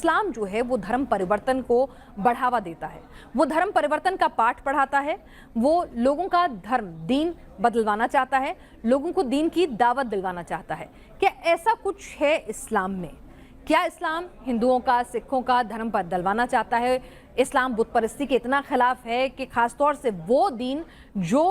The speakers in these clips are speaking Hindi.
इस्लाम जो है वो धर्म परिवर्तन को बढ़ावा देता है, वो धर्म परिवर्तन का पाठ पढ़ाता है, वो लोगों का धर्म दीन बदलवाना चाहता है, लोगों को दीन की दावत दिलवाना चाहता है। क्या ऐसा कुछ है इस्लाम में? क्या इस्लाम हिंदुओं का, सिखों का धर्म बदलवाना चाहता है? इस्लाम बुत परस्ती के इतना खिलाफ है कि खासतौर से वो दीन जो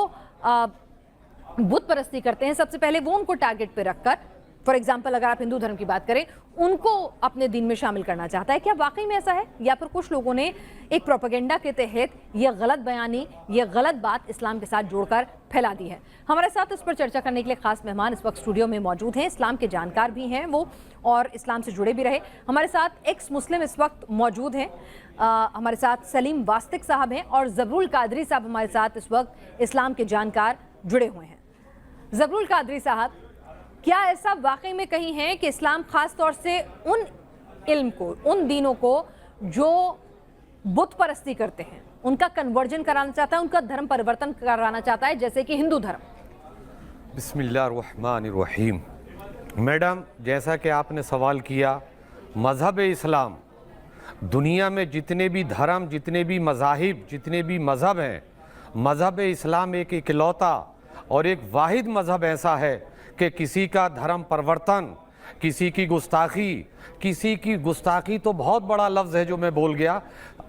बुत परस्ती करते हैं, सबसे पहले वो उनको टारगेट पे रखकर, फॉर एग्जाम्पल अगर आप हिंदू धर्म की बात करें, उनको अपने दीन में शामिल करना चाहता है। क्या वाकई में ऐसा है, या फिर कुछ लोगों ने एक प्रोपेगेंडा के तहत ये गलत बयानी, ये गलत बात इस्लाम के साथ जोड़कर फैला दी है? हमारे साथ इस पर चर्चा करने के लिए खास मेहमान इस वक्त स्टूडियो में मौजूद हैं, इस्लाम के जानकार भी हैं वो और इस्लाम से जुड़े भी रहे। हमारे साथ एक्स मुस्लिम इस वक्त मौजूद हैं, हमारे साथ सलीम वास्तिक साहब हैं और ज़बरुल कादरी साहब हमारे साथ इस वक्त इस्लाम के जानकार जुड़े हुए हैं। ज़बरुल कादरी साहब, क्या ऐसा वाकई में कहीं है कि इस्लाम खास तौर से उन इल्म को, उन दीनों को जो बुत परस्ती करते हैं, उनका कन्वर्जन कराना चाहता है, उनका धर्म परिवर्तन कराना चाहता है, जैसे कि हिंदू धर्म? बिस्मिल्लाहिर्रहमानिर्रहीम। मैडम, जैसा कि आपने सवाल किया, मज़हब इस्लाम दुनिया में जितने भी धर्म, जितने भी मज़ाहिब, जितने भी मज़हब हैं, मज़हब इस्लाम एक इकलौता और एक वाहिद मज़हब ऐसा है कि किसी का धर्म परिवर्तन, किसी की गुस्ताखी तो बहुत बड़ा लफ्ज़ है जो मैं बोल गया,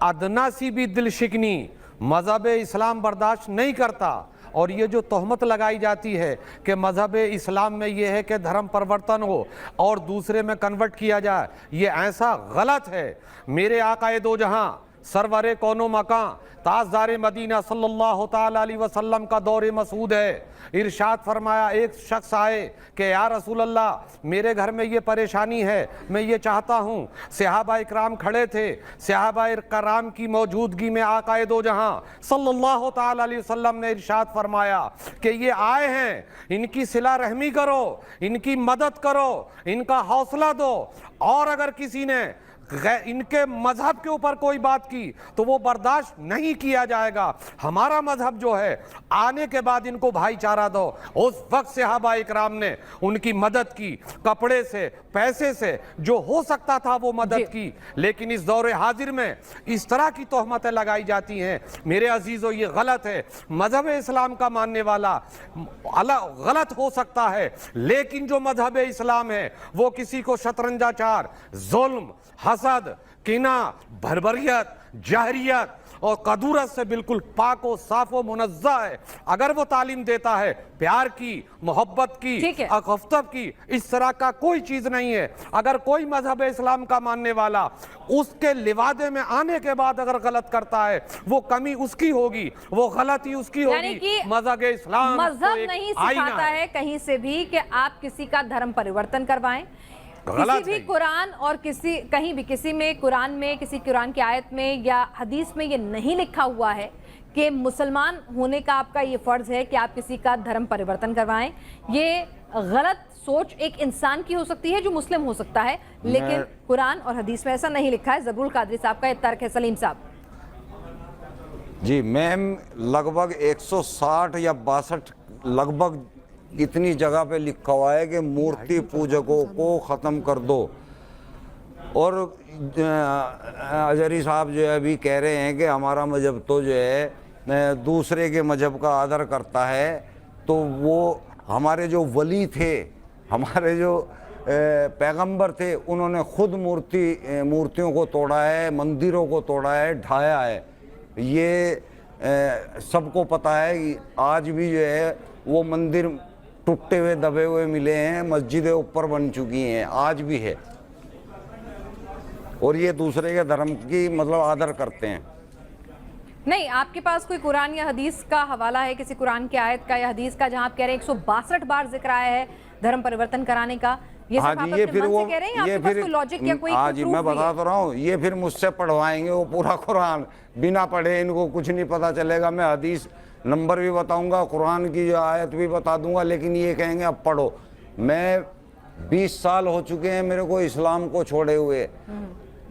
अदना सी भी दिल शिकनी मज़हब इस्लाम बर्दाश्त नहीं करता। और ये जो तोहमत लगाई जाती है कि मज़हब इस्लाम में ये है कि धर्म परिवर्तन हो और दूसरे में कन्वर्ट किया जाए, ये ऐसा गलत है। मेरे आकाए दो जहां, सरवरे कौनो मकां, ताजदार मदीना सल्लल्लाहु ताला अलैहि वसल्लम का दौरे मसूद है। इरशाद फरमाया, एक शख्स आए कि या रसूल अल्लाह, मेरे घर में ये परेशानी है, मैं ये चाहता हूँ। सहाबा इकराम खड़े थे, सहाबा इकराम की मौजूदगी में आकाए दो जहां सल्लल्लाहु ताला अलैहि वसल्लम ने इरशाद फरमाया कि ये आए हैं, इनकी सिला रहमी करो, इनकी मदद करो, इनका हौसला दो, और अगर किसी ने इनके मजहब के ऊपर कोई बात की तो वो बर्दाश्त नहीं किया जाएगा। हमारा मजहब जो है, आने के बाद इनको भाईचारा दो। उस वक्त सहाबा इकराम ने उनकी मदद की, कपड़े से, पैसे से, जो हो सकता था वो मदद की। लेकिन इस दौरे हाजिर में इस तरह की तोहमतें लगाई जाती हैं, मेरे अजीजों, ये गलत है। मजहब इस्लाम का मानने वाला गलत हो सकता है, लेकिन जो मजहब इस्लाम है वो किसी को शतरंजाचार, जुल्म, हसद, किना, भरभरियत, जहरियत और कदूरत से बिल्कुल पाक व साफ व मुनज़्ज़ा है। अगर वो तालीम देता है प्यार की, मोहब्बत की, अक़फ़्तब की, इस तरह का कोई चीज़ नहीं है। अगर कोई मजहब इस्लाम का मानने वाला उसके लिवादे में आने के बाद अगर गलत करता है, वो कमी उसकी होगी, वो गलती उसकी होगी। मजहब इस्लाम मजहब नहीं सिखाता है कहीं से भी कि आप किसी का धर्म परिवर्तन करवाएं। किसी भी कुरान और कहीं भी किसी में, कुरान में, किसी कुरान की आयत में या हदीस में ये नहीं लिखा हुआ है कि मुसलमान होने का आपका ये फ़र्ज़ है कि आप किसी का धर्म परिवर्तन करवाएं। ये गलत सोच एक इंसान की हो सकती है जो मुस्लिम हो सकता है, लेकिन कुरान और हदीस में ऐसा नहीं लिखा है। ज़बरुल कादरी साहब का ये तर्क है। सलीम साहब जी, मैम, लगभग 160 या 62 लगभग इतनी जगह पे लिखा हुआ है कि मूर्ति पूजकों को ख़त्म कर दो। और अजहरी साहब जो है अभी कह रहे हैं कि हमारा मजहब तो जो है दूसरे के मजहब का आदर करता है। तो वो हमारे जो वली थे, हमारे जो पैगंबर थे, उन्होंने खुद मूर्तियों को तोड़ा है, मंदिरों को तोड़ा है, ढाया है। ये सबको पता है कि आज भी जो है वो मंदिर टूटे हुए, दबे हुए मिले हैं, मस्जिदें ऊपर बन चुकी हैं, आज भी है। और ये दूसरे के धर्म की मतलब आदर करते हैं। नहीं, आपके पास कोई कुरान या हदीस का हवाला है, किसी कुरान की आयत का या हदीस का, जहां आप कह रहे हैं 162 बार जिक्र आया है धर्म परिवर्तन कराने का? ये हाँ जी, ये फिर वो ये फिर लॉजिक या कोई? हाँ जी, मैं बता तो रहा हूँ, ये फिर मुझसे पढ़वाएंगे वो पूरा कुरान, बिना पढ़े इनको कुछ नहीं पता चलेगा। मैं हदीस नंबर भी बताऊंगा, कुरान की जो आयत भी बता दूंगा, लेकिन ये कहेंगे अब पढ़ो। मैं 20 साल हो चुके हैं मेरे को इस्लाम को छोड़े हुए,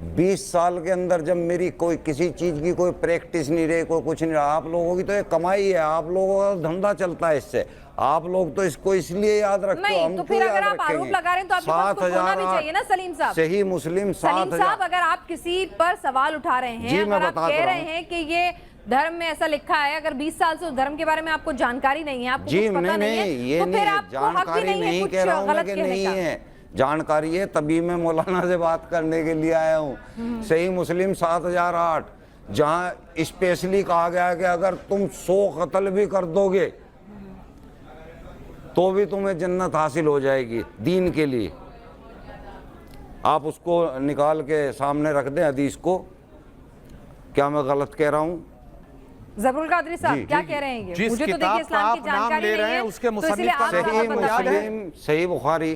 20 साल के अंदर जब मेरी कोई किसी चीज की कोई प्रैक्टिस नहीं रही, कोई कुछ नहीं रहा, आप लोगों की तो ये कमाई है, आप लोगों का धंधा चलता है इससे, आप लोग तो इसको इसलिए याद रखते हो, नहीं हम तो क्यों फिर याद अगर आप आरोप रखेंगे? लगा रहे हैं तो आपके पास कुछ होना भी चाहिए ना सलीम साहब। सही मुस्लिम सलीम 7,000। साहब, अगर आप किसी पर सवाल उठा रहे जी, हैं, मैं अगर आप बता कह रहा रहे हूं। हैं कि ये धर्म में ऐसा लिखा है, अगर 20 साल से उस धर्म के बारे में आपको जानकारी नहीं है, आपको जी कुछ पता नहीं है, ये तो नहीं फिर है, आपको हक भी जानकारी नहीं है नहीं कुछ कह रहा हूं मैं गलत कि कहने नहीं का। है, जानकारी है, तभी मैं मौलाना से बात करने के लिए आया हूँ। सही मुस्लिम 7008, जहाँ स्पेशली कहा गया है कि अगर तुम 100 कत्ल भी कर दोगे तो भी तुम्हें जन्नत हासिल हो जाएगी दीन के लिए। आप उसको निकाल के सामने रख दें हदीस को, क्या मैं गलत कह रहा हूँ? जबरुल कादरी साहब जी, क्या जी, कह रहे हैं ये? जिस मुझे तो किताब देखिए का इस्लाम की आप नाम जानकारी ले रहे नहीं हैं, है, उसके तो मुसन्निफ इसलिए का आप सही वहाँ सही पर मुसन्निफ बता याद दें। है? मुस्लिम सही बुखारी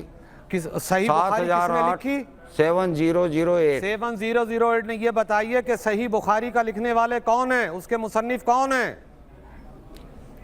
सही बुखारी किसने 7008 लिखी? 7008। 7008 ने ये बताइए कि सही बुखारी का लिखने वाले कौन है, उसके मुसन्निफ कौन है?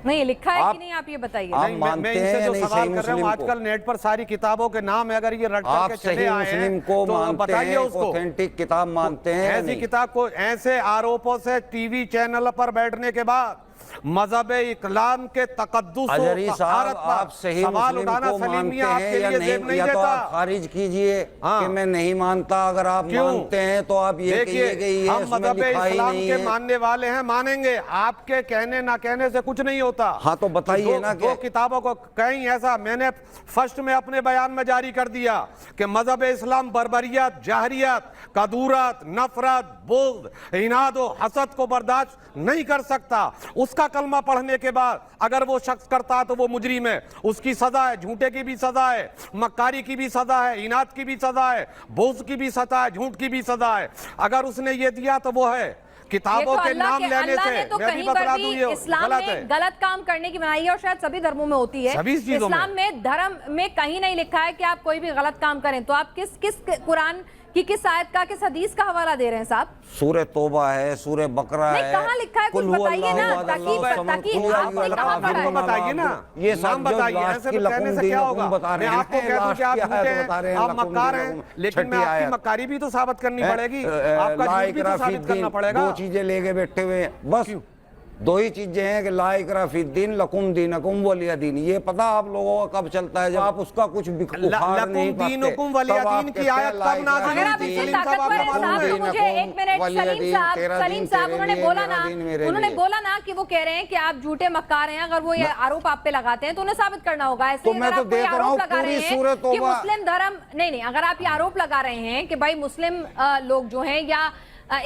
नहीं लिखा है कि आप- नहीं, आप ये बताइए। आप नहीं, मानते मैं हैं इनसे या जो नहीं सवाल सही कर रहा हूँ, मुस्लिम को? आजकल नेट पर सारी किताबों के नाम है, अगर ये रट आप करके चले सही आए मुस्लिम हैं को तो मानते बताइए हैं, उसको। ऑथेंटिक किताब मानते हैं या ऐसी नहीं? किताब को ऐसे आरोपों से टीवी चैनल पर बैठने के बाद मजहब इस्लाम के तकद्दुस और अजहरी साहब, तहारत पर आप सही सवाल मुस्लिम उठाना को सलीम मानते मियां हैं आपके या लिए जेब नहीं या तो देता। आप खारिज कीजिए हाँ। कि मैं नहीं मानता। अगर आप क्यों? मानते हैं तो आप ये कहिए कि ये हम उसमें मजहब लिखा ही इस्लाम नहीं के है। मानने वाले हैं, मानेंगे। आपके कहने ना कहने से कुछ नहीं होता। हाँ, तो बताइए ना दो किताबों को कहीं ऐसा मैंने फर्स्ट में अपने बयान में जारी कर दिया कि मजहब इस्लाम बर्बरियत, जहरियत, कदूरत, नफरत, बुग़्ज़, इनाद और हसद को बर्दाश्त नहीं कर सकता। उसका कलमा पढ़ने के बाद अगर वो शख्स करता है तो वो मुजरिम है, उसकी सजा है, झूठे की भी सजा है, मक्कारी की भी सजा है, इनाद की भी सजा है, बुग़्ज़ की भी सजा है, झूठ की भी सजा है। अगर उसने ये दिया तो वो है। किताबों के नाम लेने अल्लाह से ने तो मैं भी कहीं बता पर दूं भी ये इस्लाम गलत में है। गलत काम करने की मनाही है, और शायद सभी धर्मों में होती है। सभी चीजों में। इस्लाम में धर्म में कहीं नहीं लिखा है कि आप कोई भी गलत काम करें। तो आप किस कुरान की किस आयत का, किस हदीस का हवाला दे रहे हैं साहब? सूरह तौबा है, सूरह बकरा नहीं, है, कहाँ लिखा है? कुछ कुल हुआ बताइए अल्लाहु ना, अहद, ताकि अल्लाहु समद, ताकि कुल आपने हुआ कहाँ अल्लाहु पढ़ा है? अहद, बताइए ना, ये नाम सब जो बताइए, लास्ट ऐसे की तो कहने लकुम से क्या दीनकुम होगा? बता रहे मैं हैं, आपको कह दूं लास्ट कि आप की आयत झूठे हैं, बता रहे हैं, आप लकुम मक्कार हैं, दीनकुम, लेकिन मैं छठी आपकी आयत। मक्कारी भी तो साबित करनी पड़ेगी, आपका ला झूठ भी तो इकरा साबित फिद्दीन, करना पड़ेगा। दो चीजें लेके बैठे हुए हैं बस। दो ही चीजें हैं कि ला इकरा फिद्दीन लकुम दीनकुम वलिया दीन। ये पता आप लोगों का कब चलता है? जब आप उसका कुछ उखाड़ नहीं लकुम दीनुकुम वलिया दीन की आयत कब नाज़िल अगर आप इतने ताकतवर हैं साहब तो मुझे एक मिनट, सलीम साहब उन्होंने बोला ना कि वो कह रहे हैं कि आप झूठे मक्कार हैं। अगर वो ये आरोप आप पे लगाते हैं तो उन्हें साबित करना होगा। ऐसे तो अगर मैं तो आप कोई देख रहा आरोप हूं लगा रहे पूरी हैं सूरत कि तौबा। मुस्लिम धर्म नहीं, अगर आप ये आरोप लगा रहे हैं कि भाई मुस्लिम लोग जो हैं या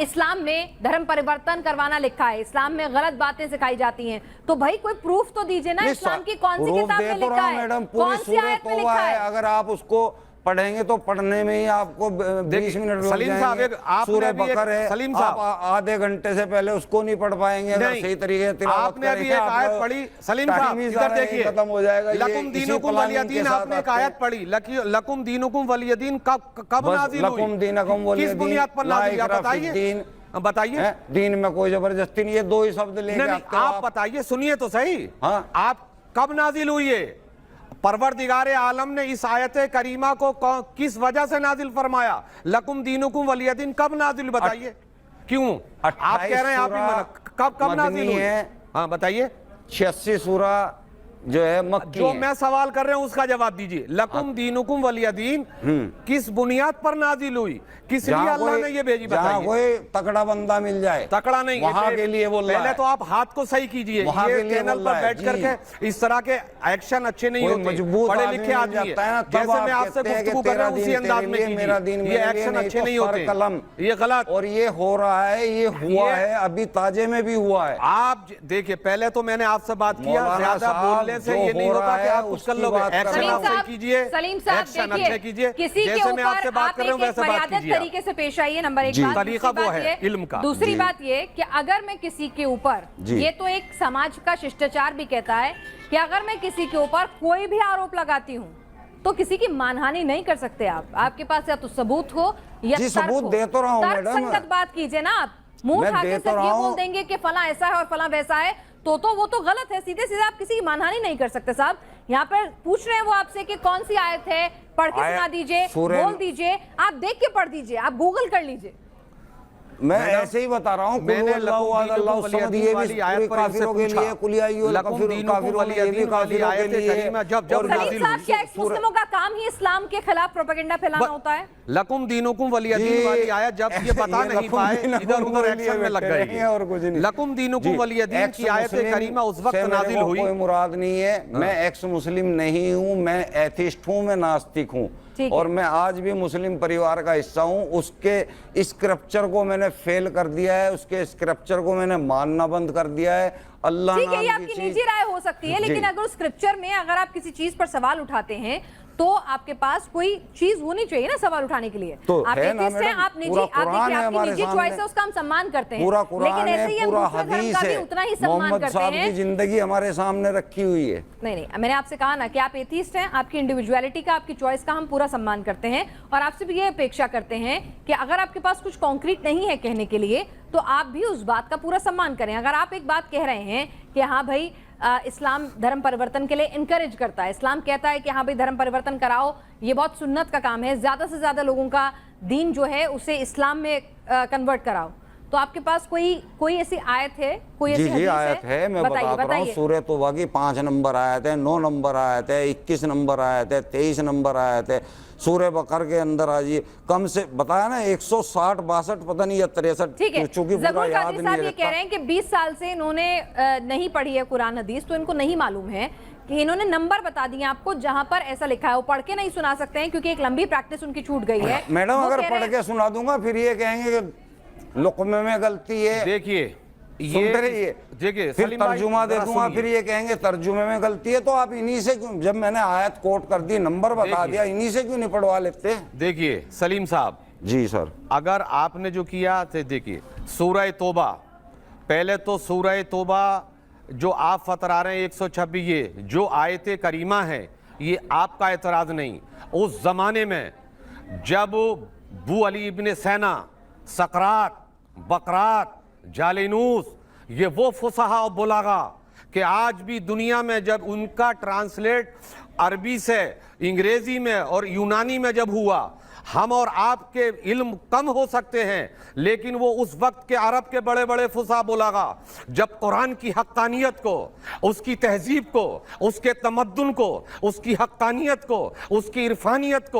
इस्लाम में धर्म परिवर्तन करवाना लिखा है, इस्लाम में गलत बातें सिखाई जाती हैं, तो भाई कोई प्रूफ तो दीजिए ना। इस्लाम की कौन सी किताब में लिखा है? मैडम कौन पूरी सी सूरह आयत में तौबा लिखा है। है? अगर आप उसको पढ़ेंगे तो पढ़ने में ही आपको 20 मिनट लग सलीम साहब, जाएंगे। आपने सूरह अभी एक- बकर है, सलीम आप साहब, आधे घंटे से पहले उसको नहीं पढ़ पाएंगे अगर नहीं, सही तरीके से तिलावत आपने अभी करेंगे। एक आप आयत लोग पढ़ी सलीम टाइम साहब, ही इधर सारा यहीं देखिए, खत्म हो जाएगा। ये लकुम इसी दीनुकुम प्लानिंग वलिया के दीन, साथ आपने एक आते हैं। आयत पढ़ी, लकुम दीनुकुम वलिया दीन कब बस नाज़िल हुई? लकुम दीनकुम वलिया किस दीन, बुनियाद पर ला नाज़िल हुई? इकरा बताइए, फिद्दीन। बताइए। हैं? दीन में कोई जबरदस्ती नहीं है। दो ही शब्द लेके नहीं, आते हो आप बताइए, सुनिए तो सही। हाँ। आप कब नाजिल हुई है? परवरदिगारे आलम ने इस आयत करीमा को किस वजह से नाजिल फरमाया? लकुम दीनुकुम वलिया दीन कब नाजिल, बताइए क्यों? आप कह रहे हैं आप कब नाजिल हुई है? हाँ बताइए। 86 सूरा जो है मक्की जो है। मैं सवाल कर रहे हूं उसका जवाब दीजिए। लकुम दीनुकुम वलिया दीन किस बुनियाद पर नाजिल हुई? किस लिए अल्लाह ने ये भेजी, जहाँ बताइए। कोई तकड़ा बंदा मिल जाए, तकड़ा नहीं, वहां के लिए बोल रहा पहले है। तो आप हाथ को सही कीजिए। वहां ये के लिए चैनल बोल पर रहा है, बैठ जी। करके इस तरह के एक्शन अच्छे नहीं कोई होते। मजबूत पढ़े आदमी लिखे मिल आदमी है, जाता है ना, तब जैसे आप मैं आपसे कहते हैं कि गुफ्तगू कर रहा हूं तेरा उसी दीन अंदाज तेरे में लिए, मेरा दीन कीजिए। ये मेरे लिए, एक्शन नहीं अच्छे तो नहीं सर होते, कलम। ये गलत। और ये हो रहा है, ये हुआ है, अभी ताजे में भी हुआ है। आप देखिए, पहले तो मैंने आपसे बात किया, मौलाना ज्यादा साहब, बोलने से जो ये नहीं हो होता रहा कि है, आप कुछ कर उसकी लोगे। बात कर एक्शन रहा आप हूं। सही कीजिए, सलीम साहब एक्शन देखिए, अच्छे कीजिए। किसी के जैसे मैं आपसे ऊपर बात आप कर रहा हूं एक वैसे बात मर्यादित कीजिए। तरीके से पेश आइए। नंबर एक जी। बात। तरीका दूसरी वो बात है, ये- इल्म का। दूसरी जी। बात ये कि अगर मैं किसी के ऊपर, जी। ये तो एक समाज का शिष्टाचार भी कहता है कि अगर मैं किसी के ऊपर कोई भी आरोप लगाती हूँ तो किसी की मानहानि नहीं कर सकते आप। आपके पास या तो सबूत हो या जी, तर्क सबूत हो। दे तो रहा हूं, मैडम। तर्कसंगत बात कीजिए ना। आप मुंह मैं उठा दे के तो सिर्फ ये रहा बोल हूं। देंगे कि फला ऐसा है और फला वैसा है तो वो तो गलत है। सीधे सीधे आप किसी की मानहानि नहीं कर सकते साहब। यहाँ पर पूछ रहे हैं वो आपसे कि कौन सी आयत है, पढ़ के सुना दीजिए, बोल दीजिए, आप देख के पढ़ दीजिए, आप गूगल कर लीजिए। मैं ऐसे ही बता रहा हूँ, मैंने मुस्लिमों का काम ही इस्लाम के खिलाफ प्रोपेगेंडा फैलाना होता है। लकुम दीनुकुम वलियदीन वाली आयत जब ये बता नहीं पाए, इधर उधर एक्शन में लग गए और कुछ नहीं। लकुम दीनुकुम वलियदीन की आयत करीमा उस वक्त नाजिल हुई। कोई मुराद नहीं है, मैं एक्स मुस्लिम नहीं हूँ, मैं एथिस्ट हूँ, मैं नास्तिक हूँ और मैं आज भी मुस्लिम परिवार का हिस्सा हूँ। उसके स्क्रिप्चर को मैंने फेल कर दिया है, उसके स्क्रिप्चर को मैंने मानना बंद कर दिया है। अल्लाह ठीक है, ये आपकी निजी राय हो सकती है, लेकिन अगर स्क्रिप्चर में अगर आप किसी चीज पर सवाल उठाते हैं तो आपके पास कोई चीज होनी चाहिए ना सवाल उठाने के लिए। तो आप एथिस्ट हैं, आप निजी, आपकी निजी चॉइस है, उसका हम सम्मान करते हैं, पूरा कुरान लेकिन ऐसे ही हम दूसरे धर्म का भी उतना ही सम्मान करते हैं। की जिंदगी हमारे सामने रखी हुई है। नहीं, मैंने आपसे कहा ना कि आप एथिस्ट हैं, आपकी इंडिविजुअलिटी का, आपकी चॉइस का हम पूरा सम्मान करते हैं और आपसे भी ये अपेक्षा करते हैं कि अगर आपके पास कुछ कॉन्क्रीट नहीं है कहने के लिए तो आप भी उस बात का पूरा सम्मान करें। अगर आप एक बात कह रहे हैं कि हाँ भाई इस्लाम धर्म परिवर्तन के लिए इनकरेज करता है, इस्लाम कहता है कि हाँ भाई धर्म परिवर्तन कराओ, ये बहुत सुन्नत का काम है, ज्यादा से ज्यादा लोगों का दीन जो है उसे इस्लाम में कन्वर्ट कराओ, तो आपके पास कोई ऐसी आयत है, कोई ऐसी हदीस आयत है? मैं बता रहा हूँ, सूरह तौबा की 5 नंबर आयत है, 9 नंबर आयत है, 21 नंबर आयत है, 23 नंबर आयत है। सूरह बकर के अंदर आ जाइए, कम से बताया ना 160 62 पता नहीं या 63, ठीक है। चूंकि पूरा याद नहीं साहब ये कह रहे हैं कि 20 साल से इन्होंने नहीं पढ़ी है कुरान हदीस, तो इनको नहीं मालूम है कि इन्होंने नंबर बता दिए आपको जहां पर ऐसा लिखा है, वो पढ़ के नहीं सुना सकते हैं क्योंकि एक लंबी प्रैक्टिस उनकी छूट गई है। मैडम अगर पढ़ के सुना दूंगा फिर ये कहेंगे कि लुक़मे में गलती है। देखिए ये देखिए फिर तर्जुमा दे दूंगा, फिर ये कहेंगे तर्जुमे में गलती है। तो आप इन्हीं से क्यों, जब मैंने आयत कोट कर दी, नंबर बता दिया, इन्हीं से क्यों नहीं पढ़वा लेते? देखिए सलीम साहब जी सर, अगर आपने जो किया तो देखिए सूरह तौबा, पहले तो सूरह तौबा जो आप फतरा रहे हैं 126, ये जो आयत करीमा है ये आपका एतराज़ नहीं। उस ज़माने में जब बू अली इब्न सैना, सकरात, बकरात, जालिनूस, ये वो फुसहा और बुलागा कि आज भी दुनिया में जब उनका ट्रांसलेट अरबी से अंग्रेजी में और यूनानी में जब हुआ, हम और आपके इल्म कम हो सकते हैं, लेकिन वो उस वक्त के अरब के बड़े बड़े फुसा बुलागा जब कुरान की हक्कानियत को, उसकी तहजीब को, उसके तमद्दुन को, उसकी हक्कानियत को, उसकी इरफानियत को